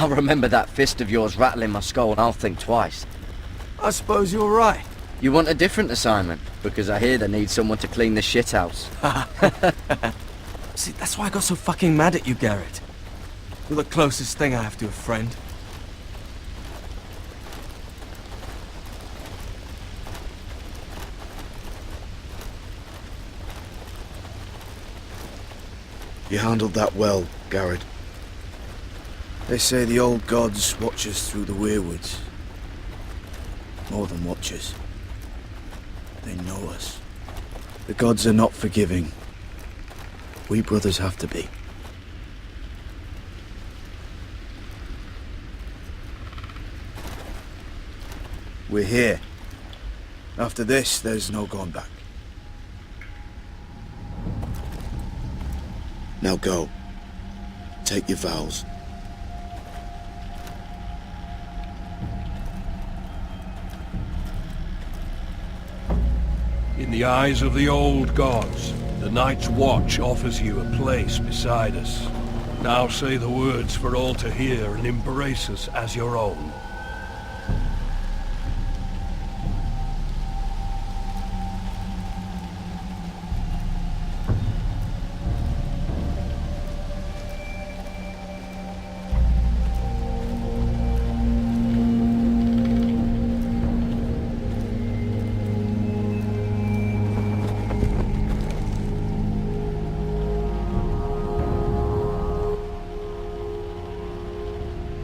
I'll remember that fist of yours rattling my skull and I'll think twice. I suppose you're right. You want a different assignment? Because I hear they need someone to clean the shithouse. See, that's why I got so fucking mad at you, Garrett. You're the closest thing I have to a friend. You handled that well, Garrett. They say the old gods watch us through the weirwoods. More than watch us. They know us. The gods are not forgiving. We brothers have to be. We're here. After this, there's no going back. Now go. Take your vows. In the eyes of the old gods, the Night's Watch offers you a place beside us. Now say the words for all to hear and embrace us as your own.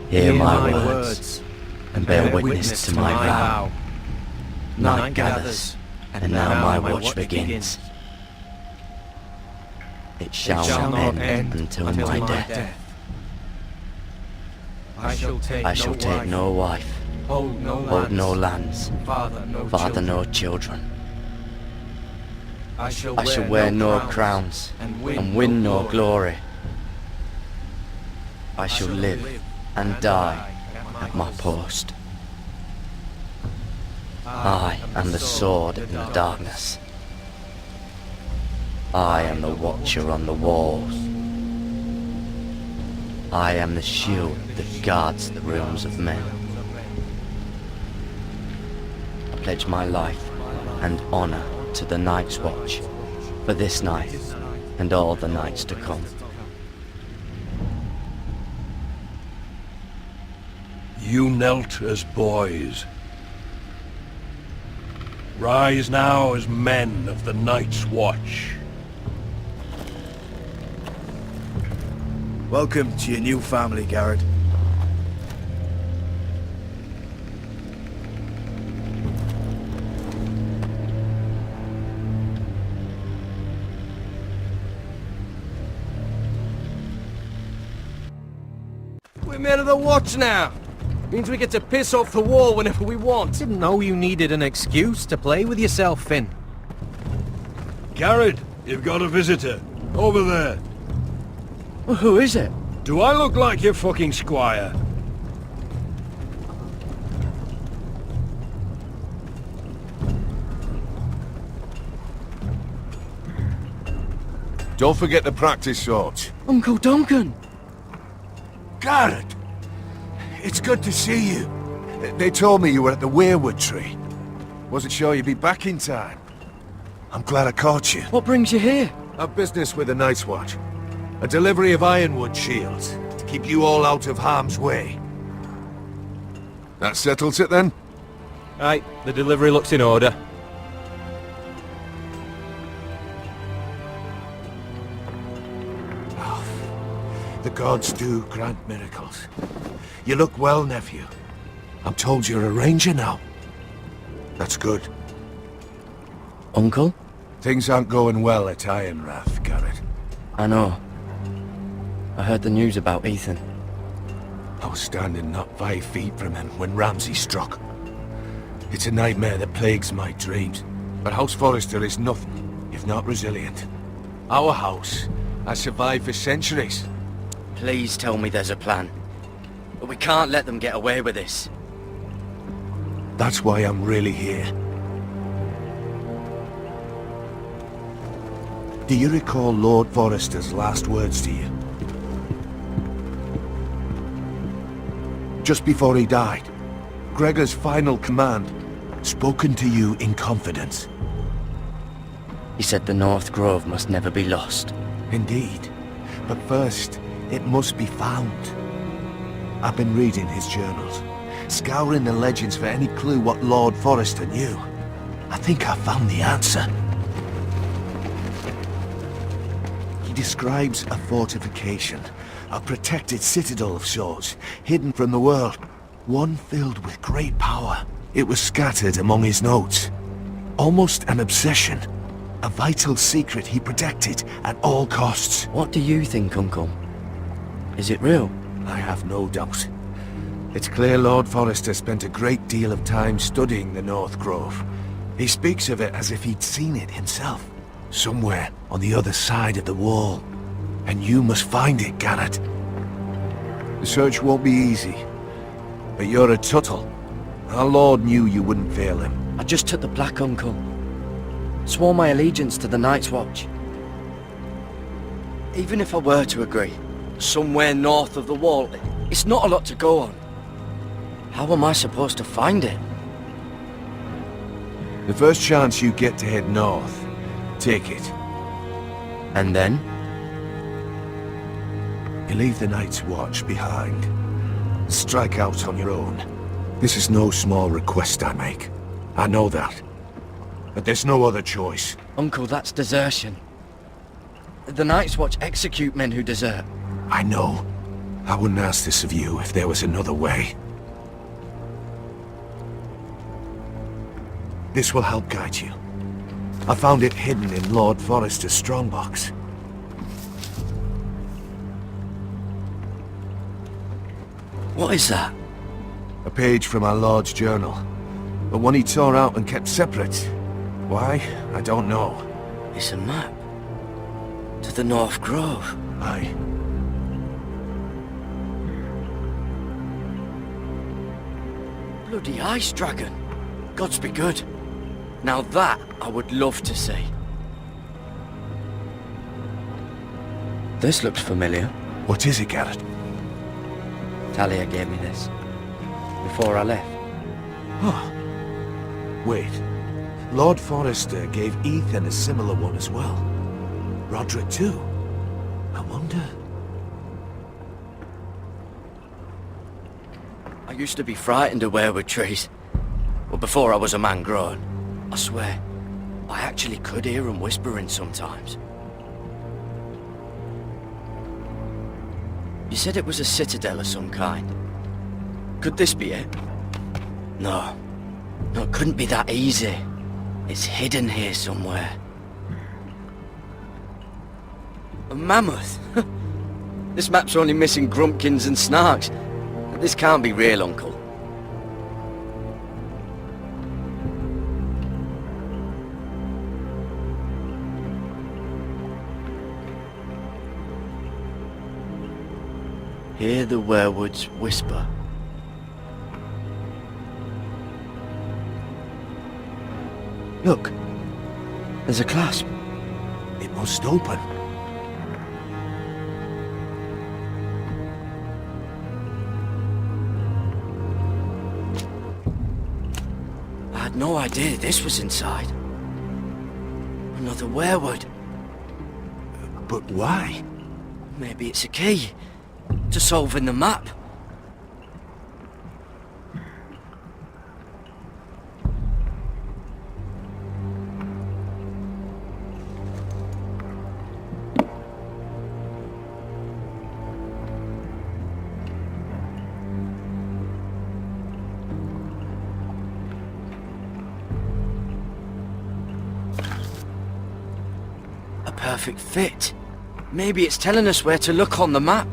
Hear my words, and bear witness to my vow. Night gathers, and now my watch begins. It shall not end until my death. I shall take no wife, hold no lands, father no children. I shall wear no crowns, and win no glory. I shall live and die at my post. I am the sword in the darkness. I am the watcher on the walls. I am the shield that guards the rooms of men. I pledge my life and honor to the Night's Watch for this night and all the nights to come. You knelt as boys. Rise now as men of the Night's Watch. Welcome to your new family, Garrett. We're men of the Watch now. Means we get to piss off the wall whenever we want. Didn't know you needed an excuse to play with yourself, Finn. Garrett, you've got a visitor. Over there. Well, who is it? Do I look like your fucking squire? Don't forget to practice, Sorge. Uncle Duncan! Garrett! It's good to see you. They told me you were at the weirwood tree. Wasn't sure you'd be back in time. I'm glad I caught you. What brings you here? I've business with the Night's Watch. A delivery of ironwood shields, to keep you all out of harm's way. That settles it then? Right, the delivery looks in order. The gods do grant miracles. You look well, nephew. I'm told you're a ranger now. That's good. Uncle? Things aren't going well at Ironrath, Garrett. I know. I heard the news about Ethan. I was standing not 5 feet from him when Ramsay struck. It's a nightmare that plagues my dreams. But House Forrester is nothing, if not resilient. Our house has survived for centuries. Please tell me there's a plan. But we can't let them get away with this. That's why I'm really here. Do you recall Lord Forrester's last words to you? just before he died. Gregor's final command, spoken to you in confidence. He said the North Grove must never be lost. Indeed. But first, it must be found. I've been reading his journals, scouring the legends for any clue what Lord Forrester knew. I think I found the answer. He describes a fortification, a protected citadel of sorts, hidden from the world, one filled with great power. It was scattered among his notes. Almost an obsession. A vital secret he protected at all costs. What do you think, Uncle? Is it real? I have no doubt. It's clear Lord Forrester spent a great deal of time studying the North Grove. He speaks of it as if he'd seen it himself. Somewhere on the other side of the wall. And you must find it, Garrett. The search won't be easy. But you're a Tuttle. Our Lord knew you wouldn't fail him. I just took the plaque, Uncle. Swore my allegiance to the Night's Watch. Even if I were to agree, somewhere north of the wall, it's not a lot to go on. How am I supposed to find it? The first chance you get to head north, take it. And then? You leave the Night's Watch behind. Strike out on your own. This is no small request I make. I know that. But there's no other choice. Uncle, that's desertion. The Night's Watch execute men who desert. I know. I wouldn't ask this of you if there was another way. This will help guide you. I found it hidden in Lord Forrester's strongbox. What is that? A page from our Lord's journal. But one he tore out and kept separate. Why? I don't know. It's a map. To the North Grove. Aye. Bloody ice dragon. Gods be good. Now that I would love to see. This looks familiar. What is it, Garrett? Talia gave me this. Before I left. Oh. Wait. Lord Forrester gave Ethan a similar one as well. Roderick too. I wonder... I used to be frightened of weirwood trees. But before I was a man grown, I swear, I actually could hear them whispering sometimes. You said it was a citadel of some kind. Could this be it? No. No, it couldn't be that easy. It's hidden here somewhere. A mammoth? This map's only missing grumpkins and snarks. This can't be real, Uncle. Hear the weirwoods whisper. Look, there's a clasp. It must open. I had no idea this was inside. Another weirwood. But why? Maybe it's a key to solving the map. A perfect fit. Maybe it's telling us where to look on the map.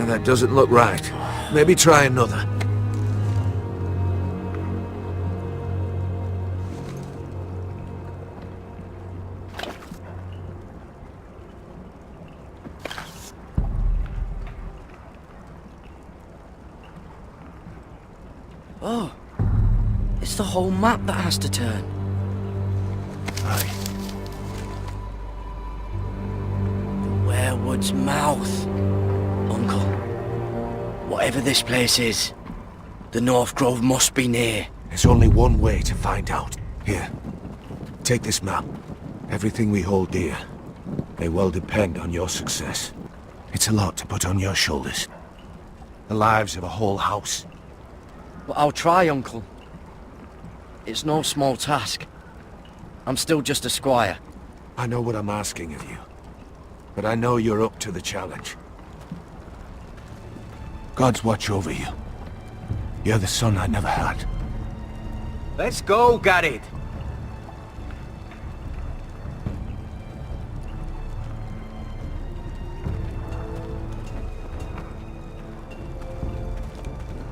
That doesn't look right. Maybe try another. Oh, it's the whole map that has to turn. Aye. The Werewood's mouth. Uncle, whatever this place is, the North Grove must be near. There's only one way to find out. Here, take this map. Everything we hold dear may well depend on your success. It's a lot to put on your shoulders. The lives of a whole house. But I'll try, Uncle. It's no small task. I'm still just a squire. I know what I'm asking of you, but I know you're up to the challenge. God's watch over you. You're the son I never had. Let's go, Garrett.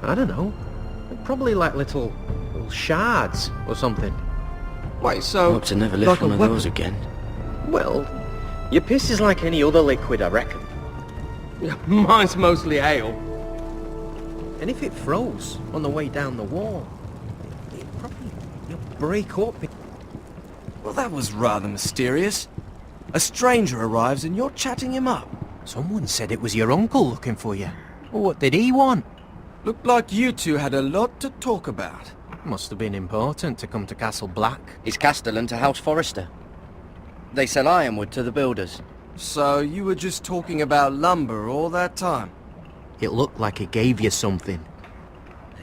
I don't know. Probably like little shards or something. Wait, so... Hope to never lift like a one of weapon? those again. Well, your piss is like any other liquid, I reckon. Mine's mostly ale. And if it froze on the way down the wall, it'd probably break up. Well, that was rather mysterious. A stranger arrives and you're chatting him up. Someone said it was your uncle looking for you. Well, what did he want? Looked like you two had a lot to talk about. Must have been important to come to Castle Black. It's Castellan to House Forrester. They sell ironwood to the builders. So you were just talking about lumber all that time? It looked like he gave you something.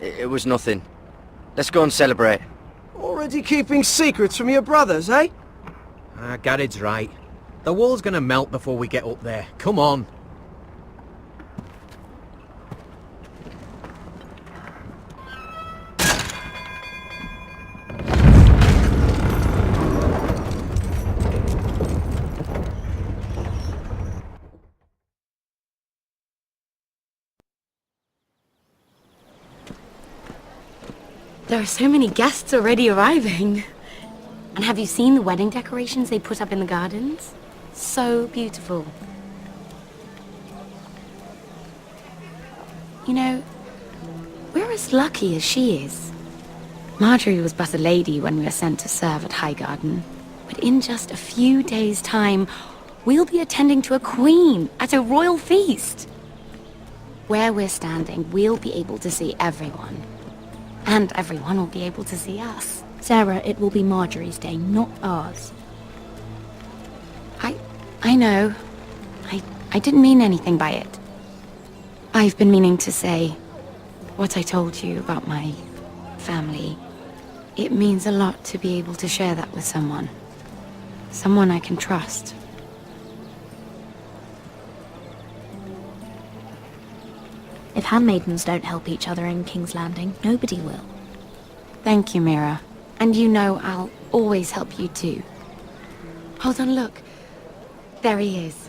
It was nothing. Let's go and celebrate. Already keeping secrets from your brothers, eh? Garrett's right. The wall's gonna melt before we get up there. Come on. There are so many guests already arriving. And have you seen the wedding decorations they put up in the gardens? So beautiful. You know, we're as lucky as she is. Marjorie was but a lady when we were sent to serve at Highgarden. But in just a few days' time, we'll be attending to a queen at a royal feast. Where we're standing, we'll be able to see everyone. And everyone will be able to see us. Sarah, it will be Marjorie's day, not ours. I know. I didn't mean anything by it. I've been meaning to say what I told you about my family. It means a lot to be able to share that with someone. Someone I can trust. If handmaidens don't help each other in King's Landing, nobody will. Thank you, Mira. And you know I'll always help you too. Hold on, look. There he is.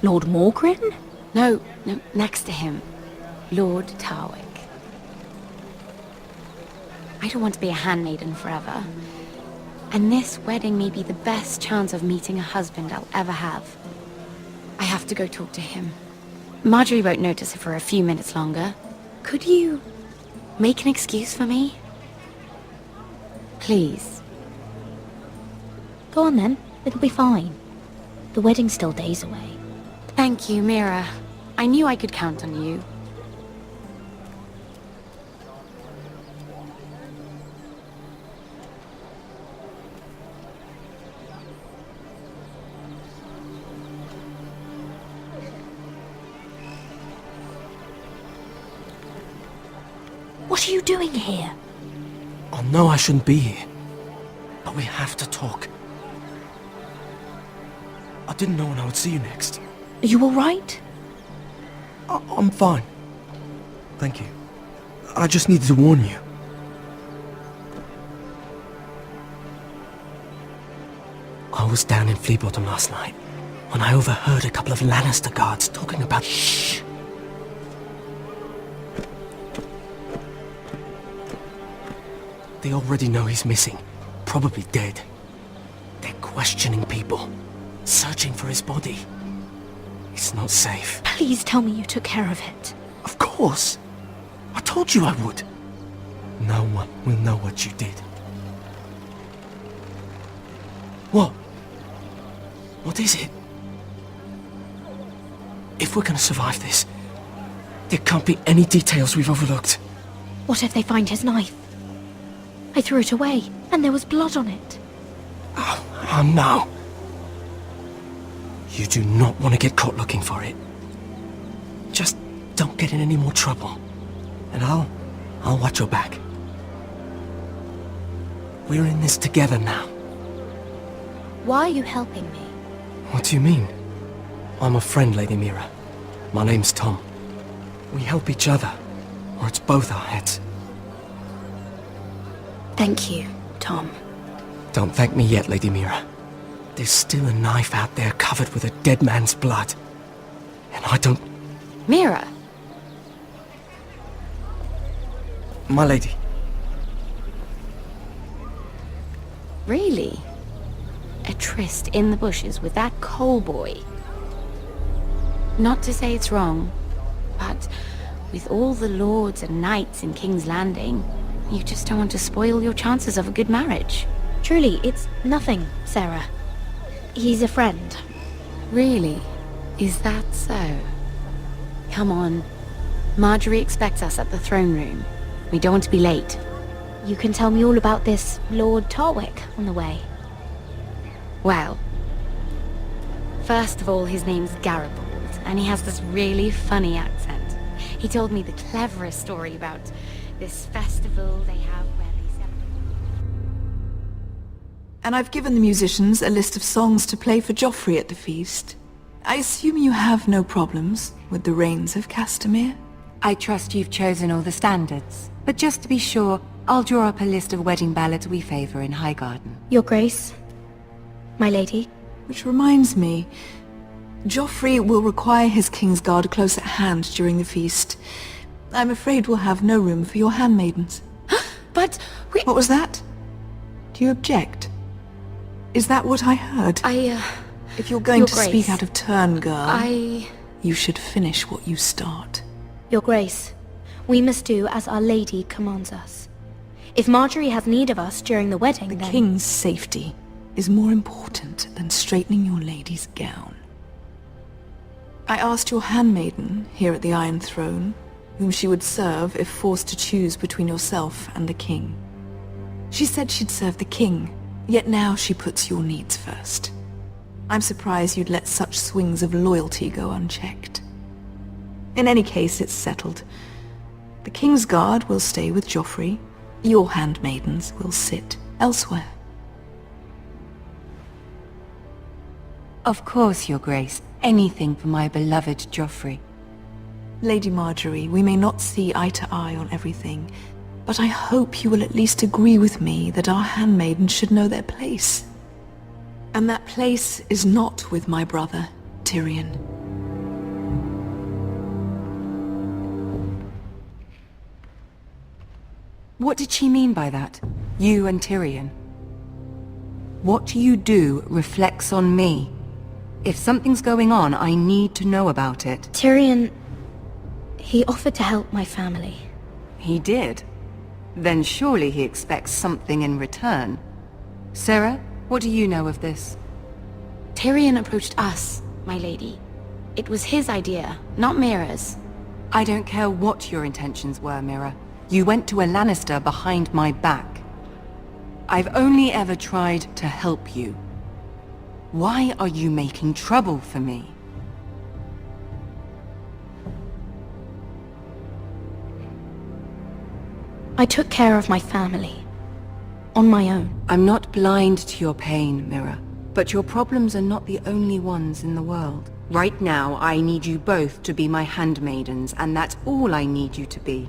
Lord Morgrin? No, next to him. Lord Tarwick. I don't want to be a handmaiden forever. And this wedding may be the best chance of meeting a husband I'll ever have. I have to go talk to him. Marjorie won't notice it for a few minutes longer. Could you make an excuse for me? Please. Go on then, it'll be fine. The wedding's still days away. Thank you, Mira. I knew I could count on you. What are you doing here? I know I shouldn't be here, but we have to talk. I didn't know when I would see you next. Are you alright? I'm fine. Thank you. I just needed to warn you. I was down in Fleabottom last night when I overheard a couple of Lannister guards talking about... Shh! They already know he's missing. Probably dead. They're questioning people. Searching for his body. It's not safe. Please tell me you took care of it. Of course. I told you I would. No one will know what you did. What? What is it? If we're gonna survive this, there can't be any details we've overlooked. What if they find his knife? I threw it away, and there was blood on it. Oh no. You do not want to get caught looking for it. Just don't get in any more trouble. And I'll watch your back. We're in this together now. Why are you helping me? What do you mean? I'm a friend, Lady Mira. My name's Tom. We help each other, or it's both our heads. Thank you, Tom. Don't thank me yet, Lady Mira. There's still a knife out there covered with a dead man's blood. And I don't... Mira! My lady. Really? A tryst in the bushes with that coal boy? Not to say it's wrong, but with all the lords and knights in King's Landing, you just don't want to spoil your chances of a good marriage. Truly, it's nothing, Sarah. He's a friend. Really? Is that so? Come on. Marjorie expects us at the throne room. We don't want to be late. You can tell me all about this Lord Tarwick on the way. Well, first of all, his name's Garibaldi, and he has this really funny accent. He told me the cleverest story about this festival they have where they celebrate. And I've given the musicians a list of songs to play for Joffrey at the feast. I assume you have no problems with the Rains of Castamere? I trust you've chosen all the standards. But just to be sure, I'll draw up a list of wedding ballads we favor in Highgarden. Your Grace, my lady. Which reminds me, Joffrey will require his Kingsguard close at hand during the feast. I'm afraid we'll have no room for your handmaidens. But we... What was that? Do you object? Is that what I heard? If you're going Your to Grace, speak out of turn, girl, you should finish what you start. Your Grace, we must do as Our Lady commands us. If Marjorie has need of us during the wedding, The then... king's safety is more important than straightening your lady's gown. I asked your handmaiden here at the Iron Throne whom she would serve if forced to choose between yourself and the king. She said she'd serve the king, yet now she puts your needs first. I'm surprised you'd let such swings of loyalty go unchecked. In any case, it's settled. The Kingsguard will stay with Joffrey. Your handmaidens will sit elsewhere. Of course, Your Grace. Anything for my beloved Joffrey. Lady Marjorie, we may not see eye to eye on everything, but I hope you will at least agree with me that our handmaidens should know their place. And that place is not with my brother, Tyrion. What did she mean by that? You and Tyrion? What you do reflects on me. If something's going on, I need to know about it. Tyrion... he offered to help my family. He did? Then surely he expects something in return. Sarah, what do you know of this? Tyrion approached us, my lady. It was his idea, not Mira's. I don't care what your intentions were, Mira. You went to a Lannister behind my back. I've only ever tried to help you. Why are you making trouble for me? I took care of my family. On my own. I'm not blind to your pain, Mira. But your problems are not the only ones in the world. Right now, I need you both to be my handmaidens, and that's all I need you to be.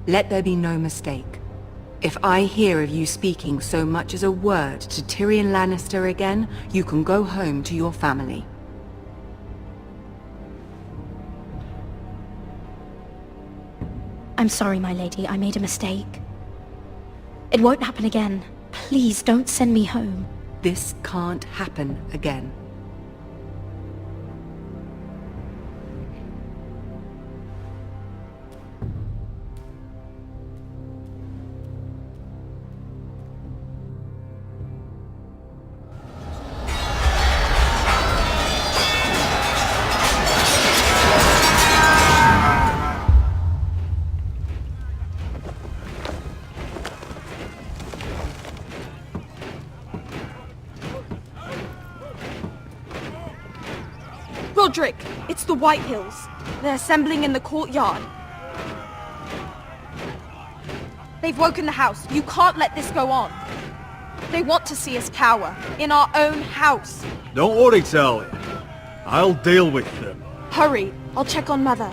Let there be no mistake. If I hear of you speaking so much as a word to Tyrion Lannister again, you can go home to your family. I'm sorry, my lady. I made a mistake. It won't happen again. Please don't send me home. This can't happen again. Roderick, it's the Whitehills. They're assembling in the courtyard. They've woken the house. You can't let this go on. They want to see us cower. In our own house. Don't worry, Tally. I'll deal with them. Hurry. I'll check on Mother.